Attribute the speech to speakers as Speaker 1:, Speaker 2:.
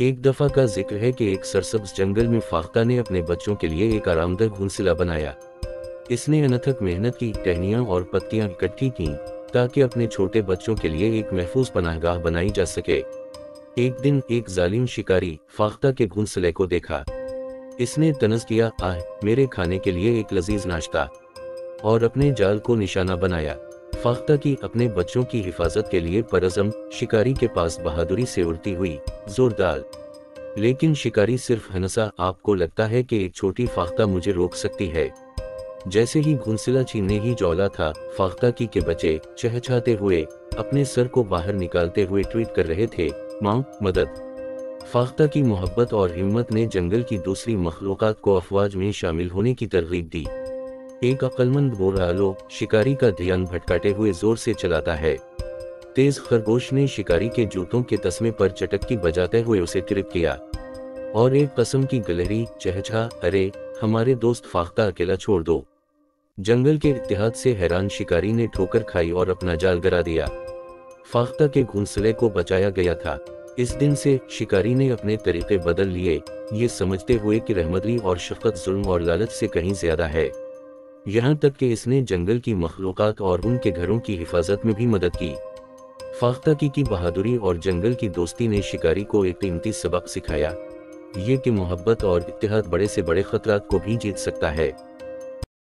Speaker 1: एक दफा का जिक्र है कि एक सरसब्ज जंगल में फाख्ता ने अपने बच्चों के लिए एक आरामदायक घोंसला बनाया। इसने अनथक मेहनत की, टहनियां और पत्तियां इकट्ठी की ताकि अपने छोटे बच्चों के लिए एक महफूज पनाहगाह बनाई जा सके। एक दिन एक जालिम शिकारी फाख्ता के घोंसले को देखा। इसने तनज़ किया, आह मेरे खाने के लिए एक लजीज नाश्ता, और अपने जाल को निशाना बनाया। फाख्ता की अपने बच्चों की हिफाजत के लिए परअज़म शिकारी के पास बहादुरी से उड़ती हुई जोरदार। लेकिन शिकारी सिर्फ हंसा, आपको लगता है कि एक छोटी फाख्ता मुझे रोक सकती है? जैसे ही घोंसला छीनने ही जौला था, फाख्ता की के बच्चे चहचहाते हुए अपने सर को बाहर निकालते हुए ट्वीट कर रहे थे, मां मदद। फाख्ता की मोहब्बत और हिम्मत ने जंगल की दूसरी मखलूक़ात को अफवाज में शामिल होने की तरगीब दी। एक अक्लमंद बोरालो शिकारी का ध्यान भटकाते हुए जोर से चलाता है। तेज खरगोश ने शिकारी के जूतों के तस्मे पर चटक्की बजाते हुए उसे ट्रिप किया, और एक कसम की गलहरी चहचहा, अरे हमारे दोस्त फाख्ता अकेला छोड़ दो। जंगल के इत्तेहाद से हैरान शिकारी ने ठोकर खाई और अपना जाल गिरा दिया। फाख्ता के घोंसले को बचाया गया था। इस दिन से शिकारी ने अपने तरीके बदल लिए, ये समझते हुए कि रहमत और शफकत जुल्म और लालच से कहीं ज्यादा है। यहाँ तक कि इसने जंगल की मखलूक़ात और उनके घरों की हिफाजत में भी मदद की। फाख्ता की बहादुरी और जंगल की दोस्ती ने शिकारी को एक कीमती सबक सिखाया, ये कि मोहब्बत और इत्तेहाद बड़े से बड़े खतरात को भी जीत सकता है।